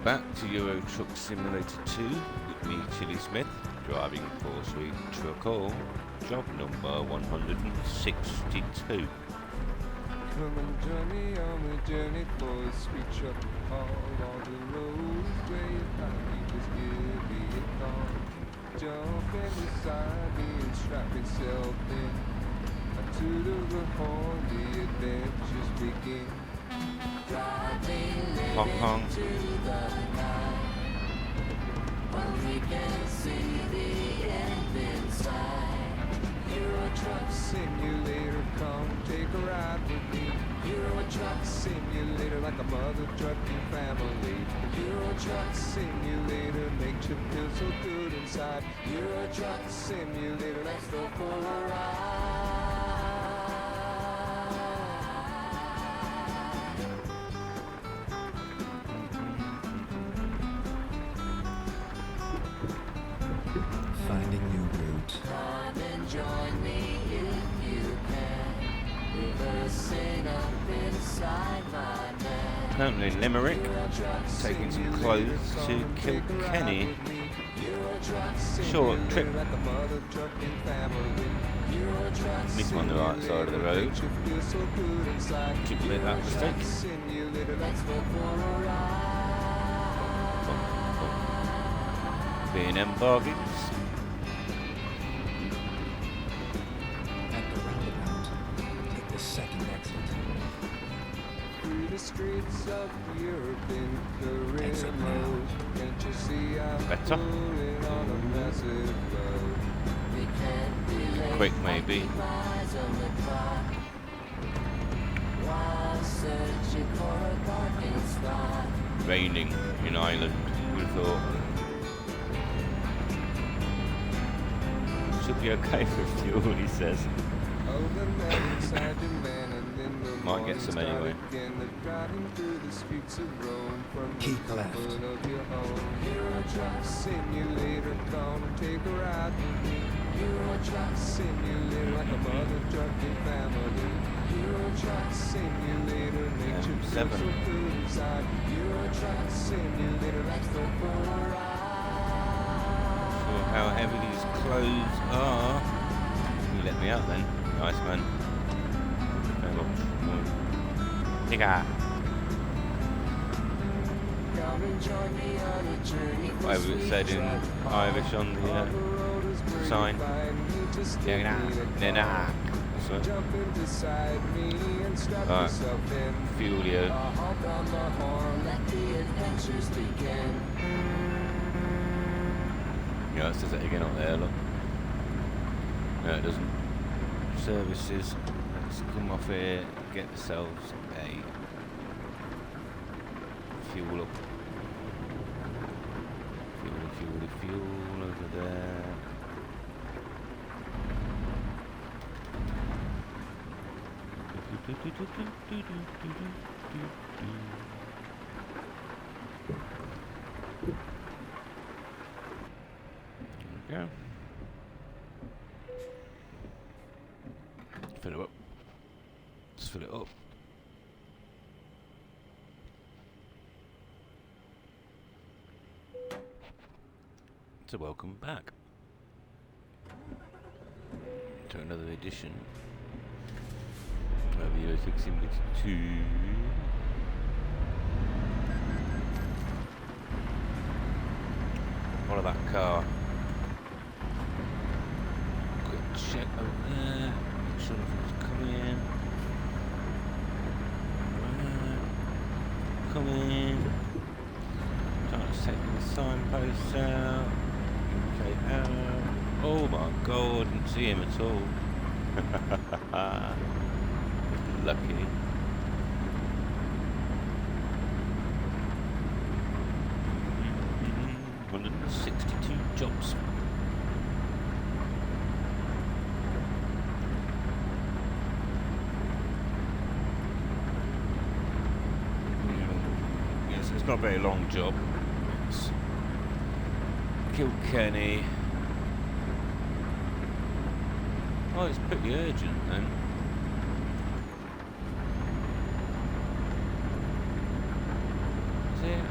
back to Euro Truck Simulator 2 with me, Chili Smith, driving 4-Street Truckle, job number 162. Come and join me on the journey for a sweet truck haul. All the roads where you find me, just give me a call. Jump in beside me and strap yourself in. A toot of the horn, the adventures begin. Driving Hong Kong. into the night, when we can see the end inside. Euro Truck Simulator, come take a ride with me. Euro Truck Simulator, like a mother trucking family. Euro Truck Simulator, makes you feel so good inside. Euro Truck Simulator, let's go for a ride. Finding new route. Come and join me if you can. Reversing up inside my van. Currently in Limerick, taking some clothes to Kilkenny. Short trip. Meet on the right side of the road. Keep a bit of that mistake. B&M bargains. At the roundabout, take the second exit. Through the streets of Europe in Exit career now. mode. Can't you see I'm Better. pulling on a massive road? We can't be late. Quick maybe. Eyes on the clock. While searching for a parking spot. Raining in Ireland, we thought. Should be okay for fuel, he says. Might get some anyway. Keep left. Euro Truck Simulator, come take a ride with me. Euro Truck Simulator, like a mother trucking family. Euro Truck Simulator, makes you feel so M7. good inside. Euro Truck Simulator, let's go for a ride. Sure how heavy these clothes are. You let me out then. Nice man. Very much. Nigga. Come and join me on a journey for Whatever it said in sweet Irish on the sign. Nena. Jump in beside me and strap Right. yourself in. Fuelio. Honk on the horn, let the adventures begin. Yeah, it says it again on there, look. No, it doesn't. Services. Let's come off here, get ourselves a fuel up. Fuel over there. There we go. Fill it up. Let's fill it up. So welcome back to another edition of the Euro Truck Simulator 2. Follow that car. Quick check over there. Make sure nothing's coming in. Right. Come in. Starts taking the signposts out. Okay, out. Oh my god, didn't see him at all. Lucky. Mm-hmm. 162 jobs. Yes, it's not a very long job. It's Kilkenny. Oh, it's pretty urgent then. Is it?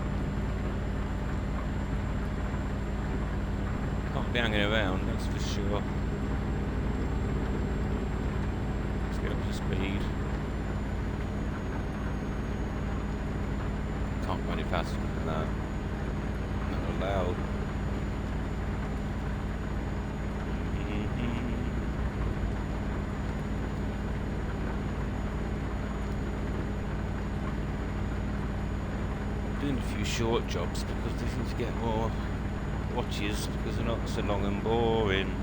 be hanging around, that's for sure. Let's get up to speed. Can't go any faster than that. Not allowed. Doing a few short jobs because they seem to get more watches because they're not so long and boring.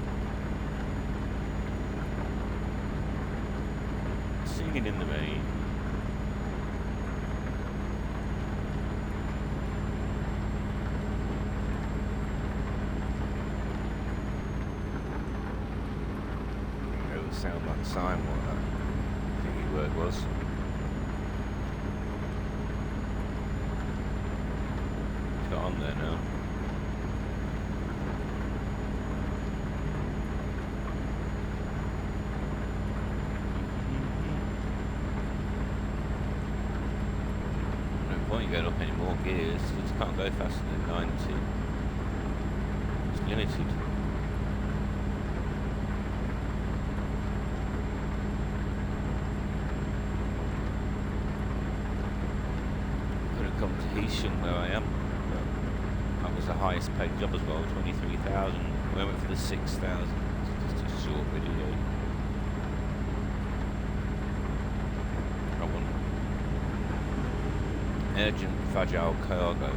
Singing in the rain. It would sound like Simon, what that thingy word was. Got on there now. No point going up any more gears, you just can't go faster than 90. It's limited. Got a competition where I am. That was the highest paid job as well, 23,000. We went for the 6,000. Just a short video. I want urgent fragile cargo.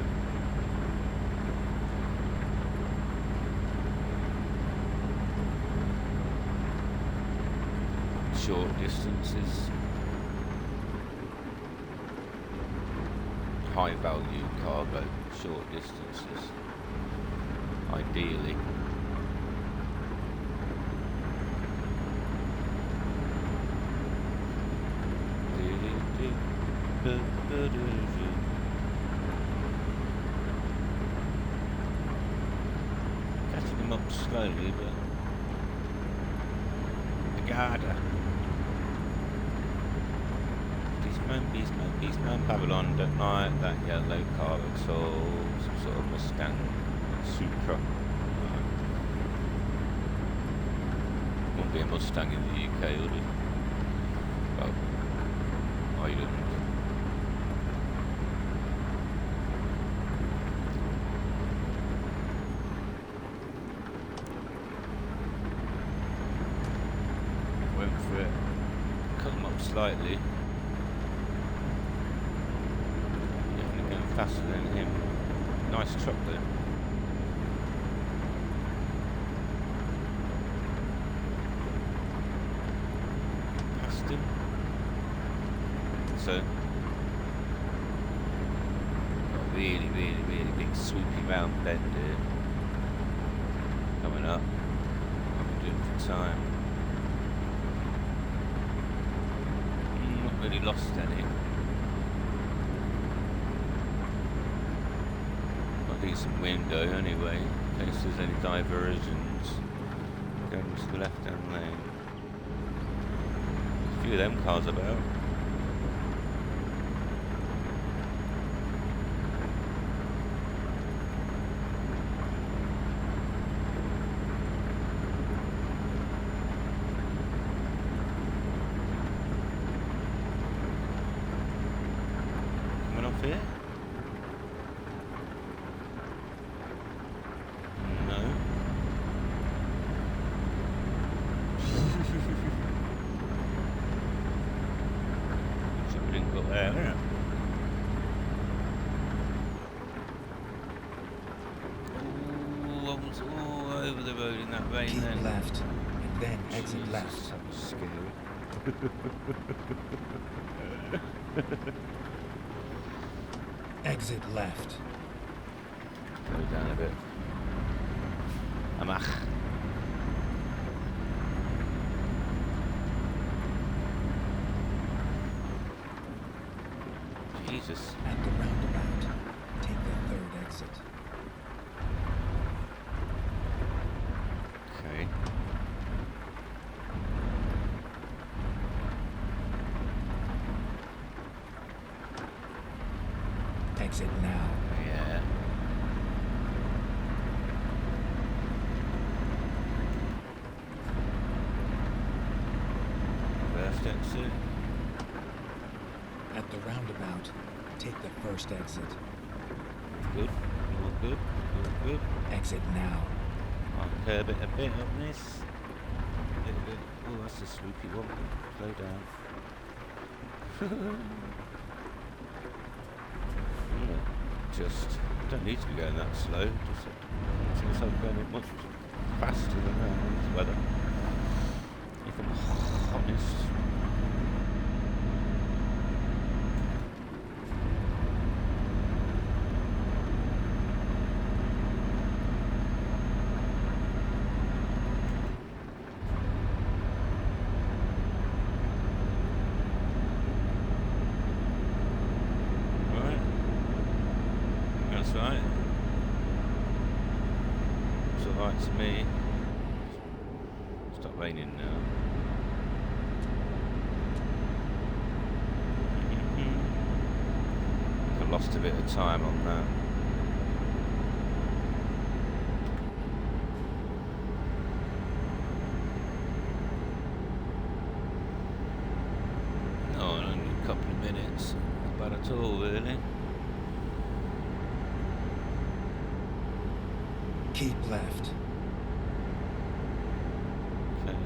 Short distances. High value cargo, short distances, ideally. Catching them up slowly, but the garda. Beastman Babylon, don't like that yellow car at all. Some sort of Mustang Supra. Wouldn't be a Mustang in the UK, would it? Well, Ireland. Went for it. Cut them up slightly. Faster than him. Nice truck there. Past him. So, got a really big swoopy round bend here. Coming up. What am I doing for time? Not really lost any. Decent window anyway, in case there's any diversions going to the left hand lane. A few of them cars about. Coming off here? Keep left, and then exit Jesus, left. that was scary. Exit left. Go down a bit. Amach. Jesus. At the roundabout, take the third exit. Okay. Exit now. Yeah. roundabout. Take the first exit. Good. All good. All good. Exit now. I'll curb it a bit on this. A little bit. Oh, that's a swoopy one. Slow down. Just don't need to be going that slow. Just see myself going much faster than that in this weather. If I'm honest. Right. It's alright to me. Stop raining now. I lost a bit of time on that. Oh, only a couple of minutes. Not bad at all, really. Keep left. Okay.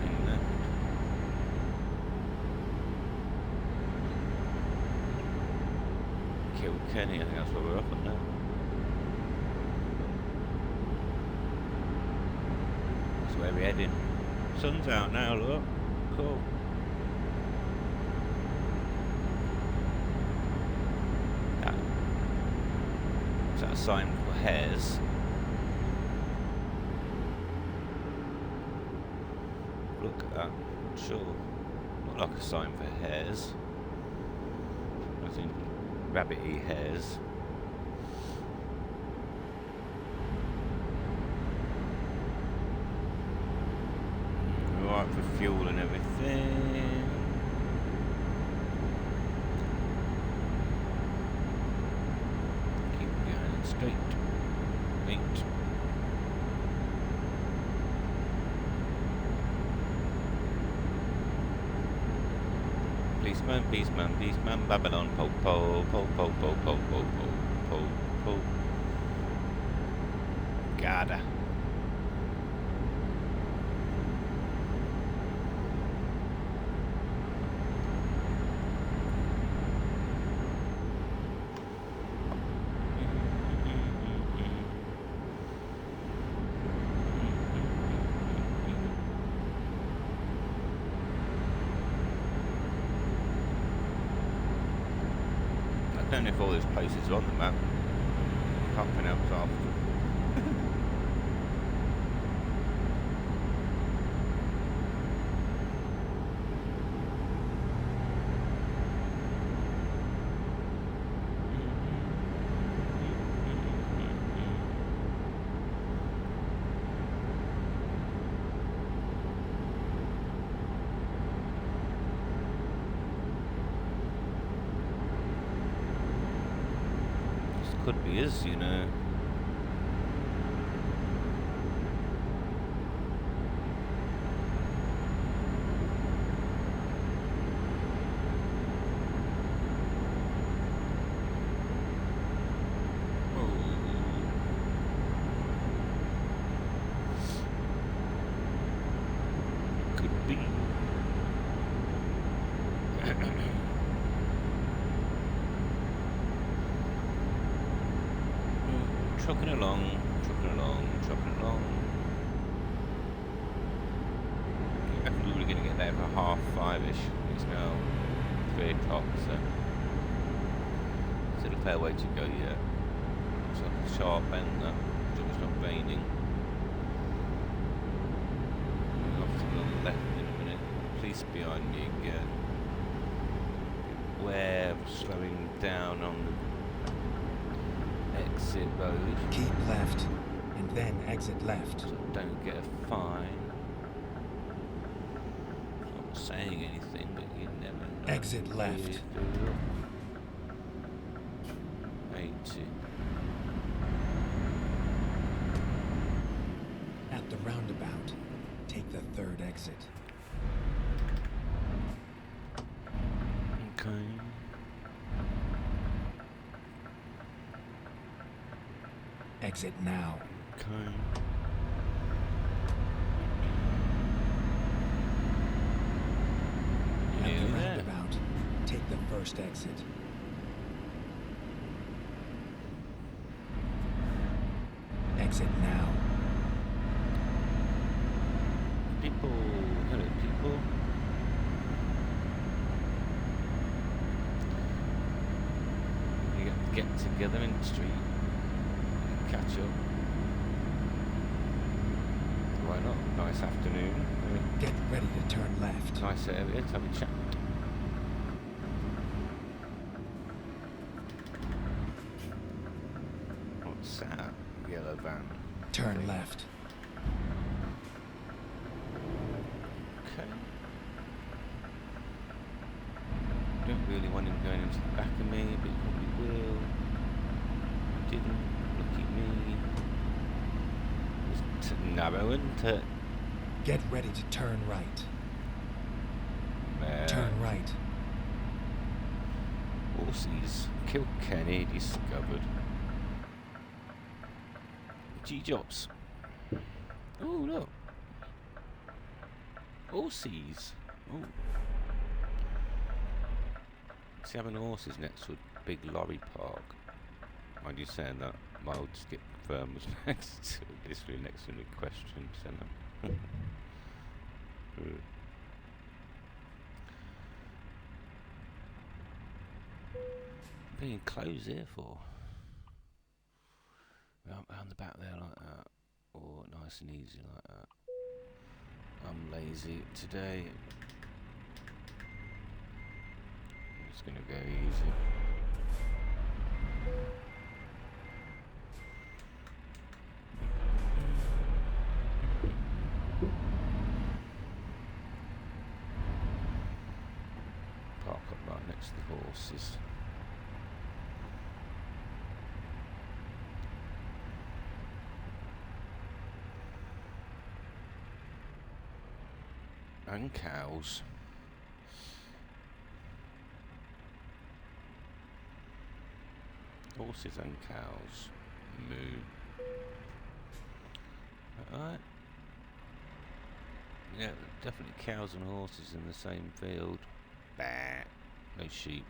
Keeping left. Kilkenny, I think that's where we're up at now. That's where we're heading. Sun's out now, look. Cool. Is that a sign for hares? Look at that. Sure. Not like a sign for hares. I think rabbity hares. Right for fuel and everything. Straight. 8. Policeman, policeman, policeman, Babylon, po, po, po, po, po, po, po, po, po, po. Gada. I don't know if all those places are on the map. Can't pronounce half of them. Could be is, you know. Could be. Trucking along, trucking along, trucking along. I think we were going to get there for 5:30ish. It's now 3 o'clock, so still a fair way to go yet. Looks like a sharp bend that, so it's not raining. Off to the left in a minute. Police behind me again. Beware of slowing down on the exit road. Keep left, and then exit left. So don't get a fine. Not saying anything, but you never know. Exit left. 80. At the roundabout, Take the third exit. Okay. Exit now. Okay. At the Yeah. roundabout, take the first exit. Exit now. People, hello people. You get together in the street, catch up. Why not? Nice afternoon. Get ready to turn left. Nice area to have a chat. What's that? Yellow van. Turn left. Okay. Don't really want him going into the back of me, but he probably will. He didn't. Look at me. It's narrow, isn't it? Get ready to turn right. Nah. Turn right. Horses. Kilkenny discovered. G-Jobs. Oh, look. Horses. Oh. See, having horses next to a big lorry park. Mind you saying that, my old skip firm was next to, literally next to the question centre. Being closed here for. Round the back there like that, or nice and easy like that. I'm lazy today. I'm just gonna go easy. Park up right next to the horses. And cows. Horses and cows. Moo. Alright. Yeah, definitely cows and horses in the same field. Bah. No sheep.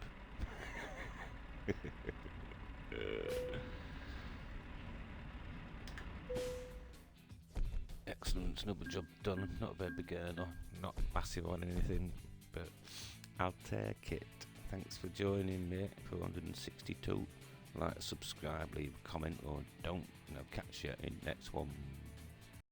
Excellent, another job done. Not a very big earner, not massive on anything, but I'll take it. Thanks for joining me for 162. Like, subscribe, leave a comment, or don't. And I'll catch you in next one.